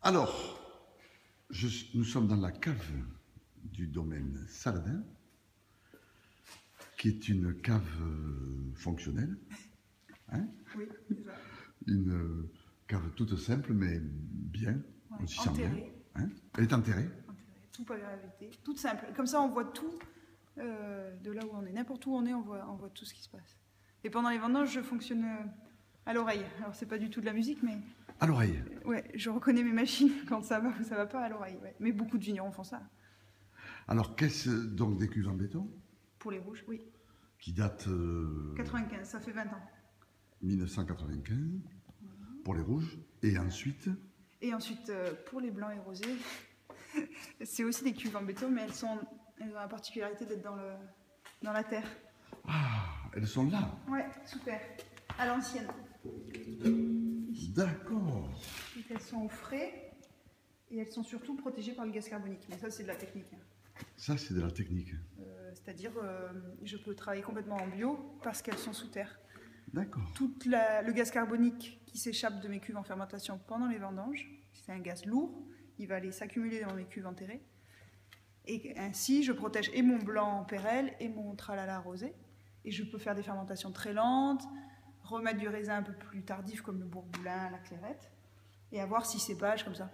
Alors, nous sommes dans la cave du domaine Saladin, qui est une cave fonctionnelle. Hein? Oui, c'est ça. Une cave toute simple, mais bien. Ouais, On s'y sent bien. enterrée. Hein? Elle est enterrée. Tout pas gravité, toute simple. Comme ça, on voit tout de là où on est. N'importe où on est, on voit tout ce qui se passe. Et pendant les vendanges, je fonctionne à l'oreille. Alors, c'est pas du tout de la musique, mais... À l'oreille. Ouais, je reconnais mes machines quand ça va ou ça va pas à l'oreille. Ouais. Mais beaucoup de vignerons font ça. Alors, qu'est-ce donc des cuves en béton? Pour les rouges, oui. Qui datent... 95, ça fait 20 ans. 1995, pour les rouges. Et ensuite... Et ensuite, pour les blancs et rosés, c'est aussi des cuves en béton, mais elles ont la particularité d'être dans la terre. Ah, elles sont là. Ouais, super. À l'ancienne. D'accord. Elles sont au frais et elles sont surtout protégées par le gaz carbonique. Mais ça, c'est de la technique. Ça, c'est de la technique. C'est-à-dire, je peux travailler complètement en bio parce qu'elles sont sous terre. D'accord. Tout le gaz carbonique qui s'échappe de mes cuves en fermentation pendant les vendanges, c'est un gaz lourd, il va aller s'accumuler dans mes cuves enterrées. Et ainsi, je protège et mon blanc pérel et mon tralala rosé. Et je peux faire des fermentations très lentes, remettre du raisin un peu plus tardif comme le bourboulin, la clairette, et avoir 6 cépages comme ça.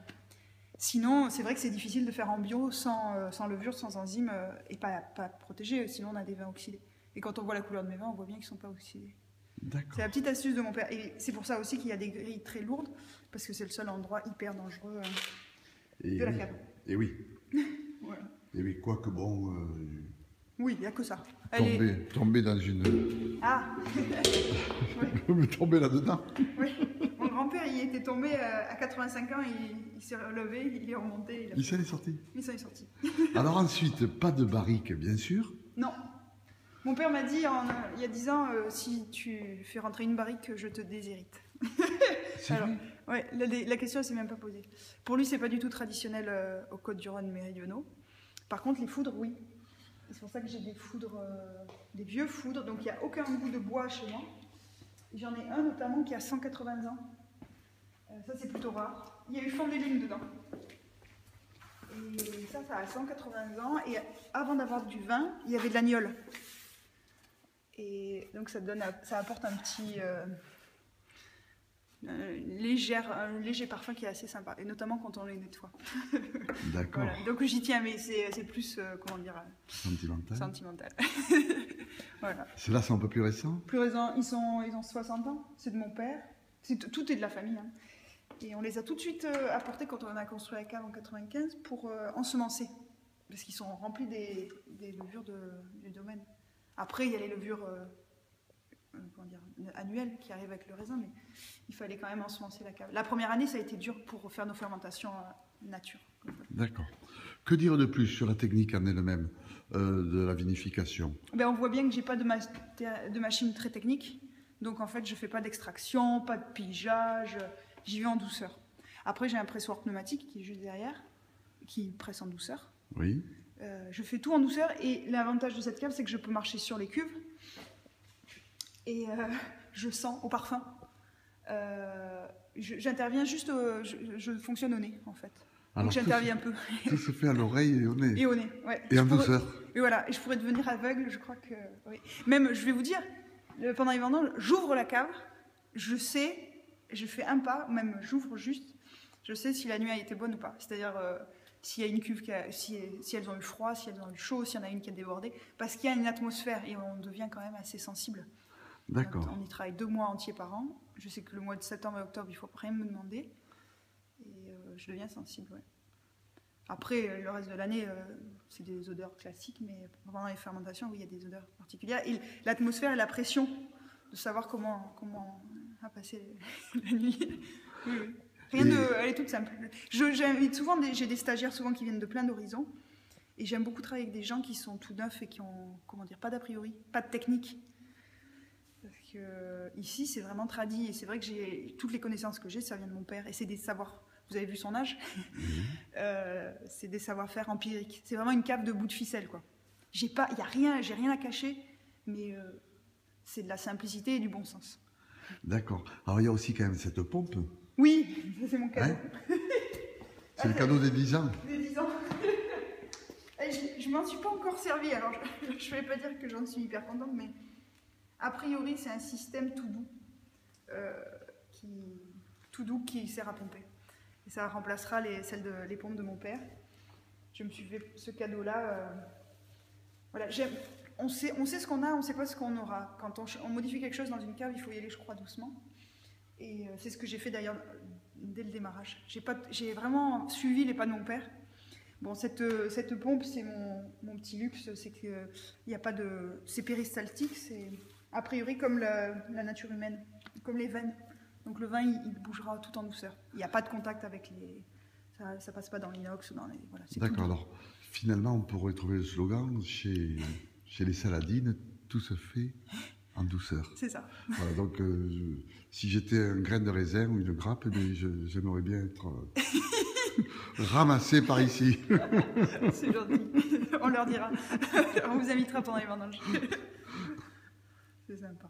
Sinon, c'est vrai que c'est difficile de faire en bio sans levure, sans enzymes, et pas protégé, sinon on a des vins oxydés. Et quand on voit la couleur de mes vins, on voit bien qu'ils ne sont pas oxydés. C'est la petite astuce de mon père. Et c'est pour ça aussi qu'il y a des grilles très lourdes, parce que c'est le seul endroit hyper dangereux de la cave. Et oui. Voilà. Et oui, quoique bon... Oui, il n'y a que ça. Tomber dans une... Ah Oui. Tomber là-dedans. Oui. Mon grand-père, il était tombé à 85 ans, il s'est relevé, il est remonté. Il s'en est sorti. Il s'en est sorti. Alors ensuite, pas de barrique, bien sûr. Non. Mon père m'a dit, il y a 10 ans, si tu fais rentrer une barrique, je te déshérite. C'est vrai? Ouais, la question ne s'est même pas posée. Pour lui, c'est pas du tout traditionnel aux Côtes-du-Rhône méridionaux. Par contre, les foudres, oui. C'est pour ça que j'ai des foudres, des vieux foudres, donc il n'y a aucun goût de bois chez moi. J'en ai un notamment qui a 180 ans. Ça, c'est plutôt rare. Il y a eu fond des lignes dedans. Et ça a 180 ans. Et avant d'avoir du vin, il y avait de l'agnole. Et donc ça apporte un petit léger parfum qui est assez sympa, et notamment quand on les nettoie. D'accord. Voilà. Donc j'y tiens, mais c'est plus, comment dire, sentimental. Voilà. Ceux-là sont un peu plus récents? Plus récents, ils ont 60 ans, c'est de mon père, tout est de la famille. Hein. Et on les a tout de suite apportés quand on a construit la cave en 95 pour ensemencer, parce qu'ils sont remplis des levures du domaine. Après, il y a les levures annuelles qui arrivent avec le raisin, mais il fallait quand même ensemencer la cave. La première année, ça a été dur pour faire nos fermentations nature. D'accord. Que dire de plus sur la technique en elle-même de la vinification? Ben, on voit bien que je n'ai pas de machine très technique, donc en fait, je ne fais pas d'extraction, pas de pigeage, j'y vais en douceur. Après, j'ai un pressoir pneumatique qui est juste derrière, qui presse en douceur. Oui. Je fais tout en douceur, et l'avantage de cette cave, c'est que je peux marcher sur les cuves et je sens au parfum. J'interviens juste, je fonctionne au nez en fait. Alors, donc j'interviens un peu. Tout se fait à l'oreille et au nez. Et au nez, ouais. Et en douceur. Et voilà, et je pourrais devenir aveugle, je crois que... Oui. Même, je vais vous dire, pendant les vendanges, j'ouvre la cave, je sais, je fais un pas, même j'ouvre juste, je sais si la nuit a été bonne ou pas. C'est-à-dire... s'il y a une cuve, si elles ont eu froid, si elles ont eu chaud, s'il y en a une qui a débordé, parce qu'il y a une atmosphère et on devient quand même assez sensible. D'accord. On y travaille 2 mois entiers par an. Je sais que le mois de septembre et octobre, il ne faut rien me demander. Et je deviens sensible, ouais. Après, le reste de l'année, c'est des odeurs classiques, mais pendant les fermentations, oui, il y a des odeurs particulières. Et l'atmosphère et la pression de savoir comment a passé la nuit. Oui, oui. Elle est toute simple. J'invite souvent, j'ai des stagiaires souvent qui viennent de plein d'horizons, et j'aime beaucoup travailler avec des gens qui sont tout neufs et qui ont, comment dire, pas d'a priori, pas de technique. Parce que ici, c'est vraiment tradit, et c'est vrai que toutes les connaissances que j'ai, ça vient de mon père, et c'est des savoirs. Vous avez vu son âge? C'est des savoir-faire empiriques. C'est vraiment une cave de bout de ficelle, quoi. J'ai rien à cacher, mais c'est de la simplicité et du bon sens. D'accord. Alors il y a aussi quand même cette pompe. Oui, c'est mon cadeau. Hein? C'est le cadeau des 10 ans. Des 10 ans. Je m'en suis pas encore servi, alors je ne vais pas dire que j'en suis hyper contente, mais a priori c'est un système tout doux qui sert à pomper. Et ça remplacera les pompes de mon père. Je me suis fait ce cadeau-là. Voilà, on sait ce qu'on a, on ne sait pas ce qu'on aura. Quand on modifie quelque chose dans une cave, il faut y aller, je crois, doucement. Et c'est ce que j'ai fait d'ailleurs dès le démarrage. J'ai vraiment suivi les pas de mon père. Bon, cette pompe, c'est mon petit luxe, c'est qu'il n'y a pas de... C'est péristaltique, c'est a priori comme la nature humaine, comme les veines. Donc le vin, il bougera tout en douceur. Il n'y a pas de contact avec les... Ça passe pas dans l'inox ou dans les... Voilà, d'accord, alors finalement, on pourrait trouver le slogan chez les Saladines, tout se fait en douceur. C'est ça. Voilà, donc, si j'étais un grain de raisin ou une grappe, j'aimerais bien être ramassé par ici. C'est gentil. On leur dira. On vous invitera pendant les vendanges. C'est sympa.